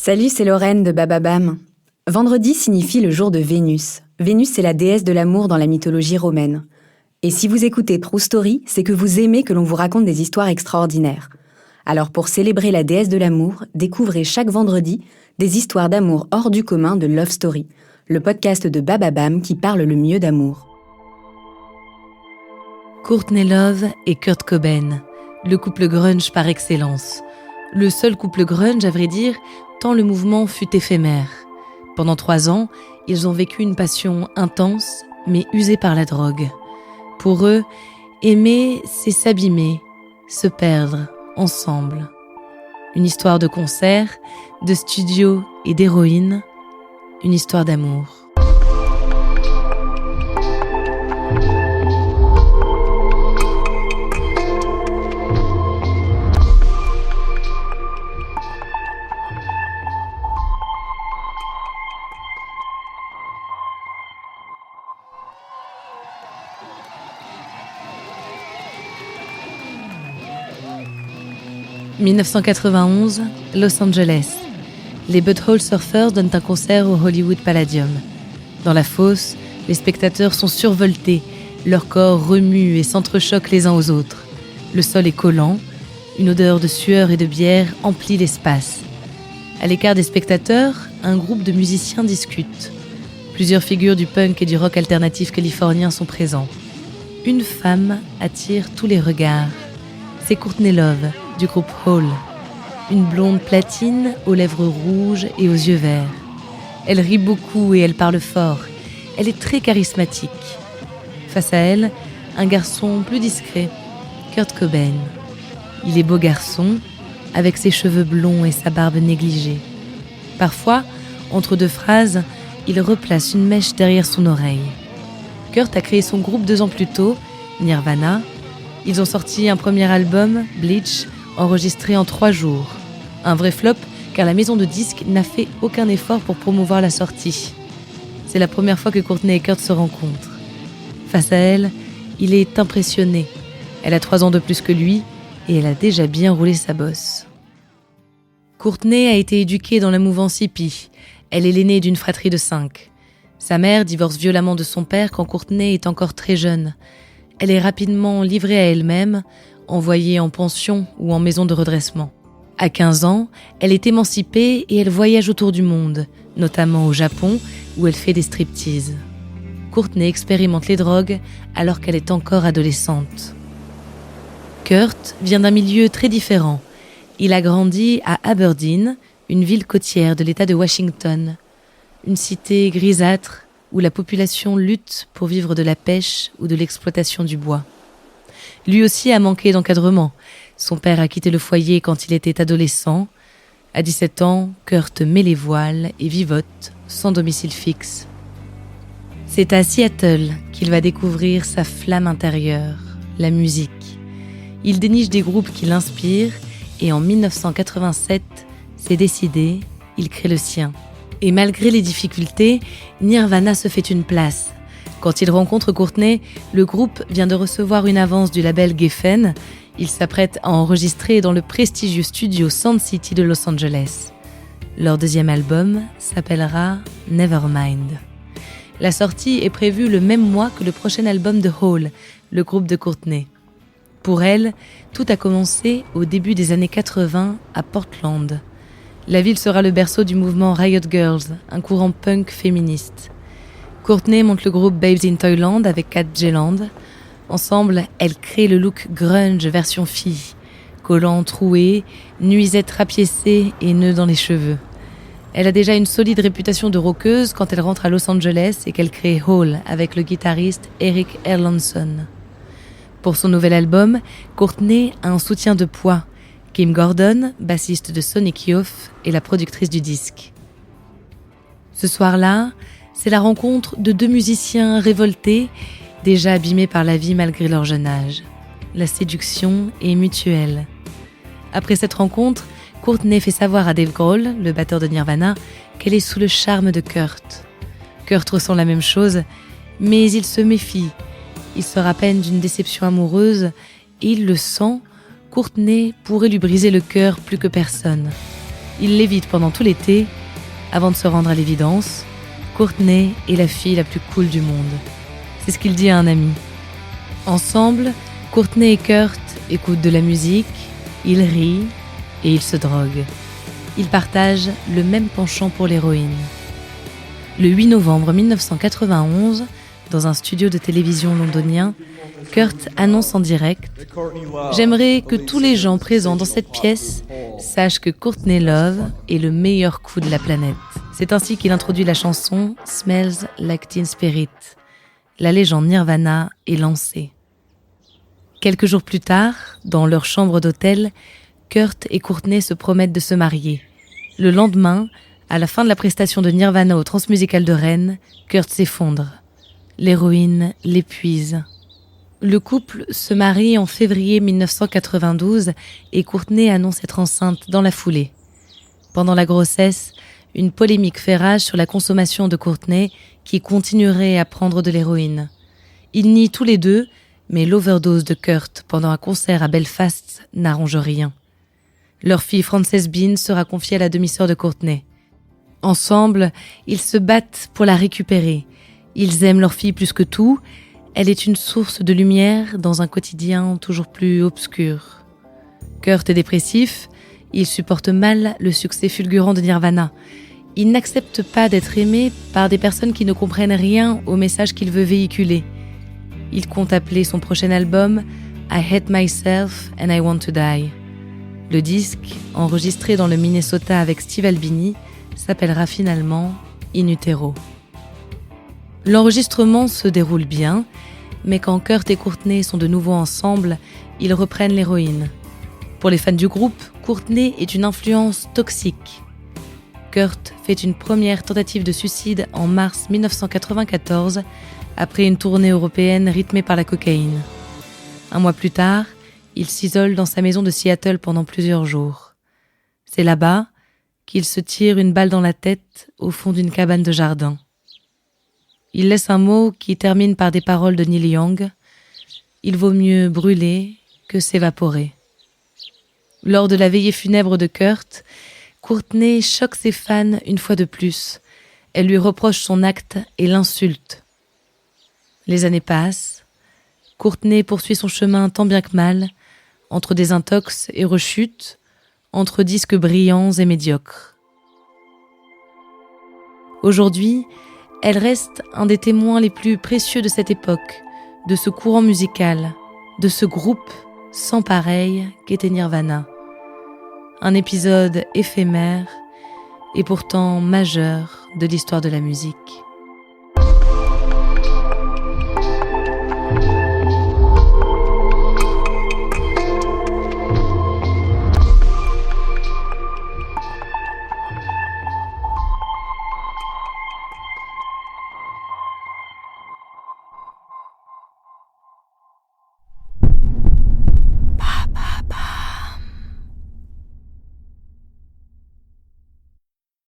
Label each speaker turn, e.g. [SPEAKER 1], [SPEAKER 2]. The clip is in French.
[SPEAKER 1] Salut, c'est Lorraine de Bababam. Vendredi signifie le jour de Vénus. Vénus, c'est la déesse de l'amour dans la mythologie romaine. Et si vous écoutez True Story, c'est que vous aimez que l'on vous raconte des histoires extraordinaires. Alors pour célébrer la déesse de l'amour, découvrez chaque vendredi des histoires d'amour hors du commun de Love Story, le podcast de Bababam qui parle le mieux d'amour.
[SPEAKER 2] Courtney Love et Kurt Cobain, le couple grunge par excellence. Le seul couple grunge, à vrai dire, tant le mouvement fut éphémère. Pendant 3 ans, ils ont vécu une passion intense, mais usée par la drogue. Pour eux, aimer, c'est s'abîmer, se perdre, ensemble. Une histoire de concert, de studio et d'héroïne, une histoire d'amour. « 1991, Los Angeles. Les Butthole Surfers donnent un concert au Hollywood Palladium. Dans la fosse, les spectateurs sont survoltés, leurs corps remuent et s'entrechoquent les uns aux autres. Le sol est collant, une odeur de sueur et de bière emplit l'espace. À l'écart des spectateurs, un groupe de musiciens discute. Plusieurs figures du punk et du rock alternatif californien sont présents. Une femme attire tous les regards. C'est Courtney Love, du groupe Hole. Une blonde platine aux lèvres rouges et aux yeux verts. Elle rit beaucoup et elle parle fort. Elle est très charismatique. Face à elle, un garçon plus discret, Kurt Cobain. Il est beau garçon, avec ses cheveux blonds et sa barbe négligée. Parfois, entre 2 phrases, il replace une mèche derrière son oreille. Kurt a créé son groupe 2 ans plus tôt, Nirvana. Ils ont sorti un premier album, Bleach, enregistré en 3 jours. Un vrai flop, car la maison de disques n'a fait aucun effort pour promouvoir la sortie. C'est la première fois que Courtney et Kurt se rencontrent. Face à elle, il est impressionné. Elle a 3 ans de plus que lui, et elle a déjà bien roulé sa bosse. Courtney a été éduquée dans la mouvance hippie. Elle est l'aînée d'une fratrie de 5. Sa mère divorce violemment de son père quand Courtney est encore très jeune. Elle est rapidement livrée à elle-même, envoyée en pension ou en maison de redressement. À 15 ans, elle est émancipée et elle voyage autour du monde, notamment au Japon, où elle fait des striptease. Courtney expérimente les drogues alors qu'elle est encore adolescente. Kurt vient d'un milieu très différent. Il a grandi à Aberdeen, une ville côtière de l'État de Washington. Une cité grisâtre où la population lutte pour vivre de la pêche ou de l'exploitation du bois. Lui aussi a manqué d'encadrement. Son père a quitté le foyer quand il était adolescent. À 17 ans, Kurt met les voiles et vivote, sans domicile fixe. C'est à Seattle qu'il va découvrir sa flamme intérieure, la musique. Il déniche des groupes qui l'inspirent et en 1987, c'est décidé, il crée le sien. Et malgré les difficultés, Nirvana se fait une place. Quand il rencontre Courtney, le groupe vient de recevoir une avance du label Geffen. Il s'apprête à enregistrer dans le prestigieux studio Sound City de Los Angeles. Leur 2e album s'appellera Nevermind. La sortie est prévue le même mois que le prochain album de Hole, le groupe de Courtney. Pour elle, tout a commencé au début des années 80 à Portland. La ville sera le berceau du mouvement Riot Girls, un courant punk féministe. Courtney monte le groupe Babes in Toyland avec Kat Jeland. Ensemble, elles créent le look grunge version fille. Collants troués, nuisettes rapiécées et nœuds dans les cheveux. Elle a déjà une solide réputation de rockeuse quand elle rentre à Los Angeles et qu'elle crée Hole avec le guitariste Eric Erlandson. Pour son nouvel album, Courtney a un soutien de poids. Kim Gordon, bassiste de Sonic Youth, est la productrice du disque. Ce soir-là, c'est la rencontre de 2 musiciens révoltés, déjà abîmés par la vie malgré leur jeune âge. La séduction est mutuelle. Après cette rencontre, Courtney fait savoir à Dave Grohl, le batteur de Nirvana, qu'elle est sous le charme de Kurt. Kurt ressent la même chose, mais il se méfie. Il se rappelle d'une déception amoureuse et il le sent, Courtney pourrait lui briser le cœur plus que personne. Il lévite pendant tout l'été, avant de se rendre à l'évidence. Courtney est la fille la plus cool du monde. C'est ce qu'il dit à un ami. Ensemble, Courtney et Kurt écoutent de la musique, ils rient et ils se droguent. Ils partagent le même penchant pour l'héroïne. Le 8 novembre 1991, dans un studio de télévision londonien, Kurt annonce en direct « J'aimerais que tous les gens présents dans cette pièce sachent que Courtney Love est le meilleur coup de la planète. » C'est ainsi qu'il introduit la chanson « Smells Like Teen Spirit ». La légende Nirvana est lancée. Quelques jours plus tard, dans leur chambre d'hôtel, Kurt et Courtney se promettent de se marier. Le lendemain, à la fin de la prestation de Nirvana au Transmusical de Rennes, Kurt s'effondre. L'héroïne l'épuise. Le couple se marie en février 1992 et Courtney annonce être enceinte dans la foulée. Pendant la grossesse, une polémique fait rage sur la consommation de Courtney qui continuerait à prendre de l'héroïne. Ils nient tous les deux, mais l'overdose de Kurt pendant un concert à Belfast n'arrange rien. Leur fille Frances Bean sera confiée à la demi-sœur de Courtney. Ensemble, ils se battent pour la récupérer. Ils aiment leur fille plus que tout. Elle est une source de lumière dans un quotidien toujours plus obscur. Kurt est dépressif. Il supporte mal le succès fulgurant de Nirvana. Il n'accepte pas d'être aimé par des personnes qui ne comprennent rien au message qu'il veut véhiculer. Il compte appeler son prochain album « I Hate Myself and I Want to Die ». Le disque, enregistré dans le Minnesota avec Steve Albini, s'appellera finalement « In Utero ». L'enregistrement se déroule bien, mais quand Kurt et Courtney sont de nouveau ensemble, ils reprennent l'héroïne. Pour les fans du groupe, Courtney est une influence toxique. Kurt fait une première tentative de suicide en mars 1994, après une tournée européenne rythmée par la cocaïne. Un mois plus tard, il s'isole dans sa maison de Seattle pendant plusieurs jours. C'est là-bas qu'il se tire une balle dans la tête au fond d'une cabane de jardin. Il laisse un mot qui termine par des paroles de Neil Young. « Il vaut mieux brûler que s'évaporer ». Lors de la veillée funèbre de Kurt, Courtney choque ses fans une fois de plus. Elle lui reproche son acte et l'insulte. Les années passent. Courtney poursuit son chemin tant bien que mal, entre des intox et rechutes, entre disques brillants et médiocres. Aujourd'hui, elle reste un des témoins les plus précieux de cette époque, de ce courant musical, de ce groupe sans pareil qu'était Nirvana. Un épisode éphémère et pourtant majeur de l'histoire de la musique.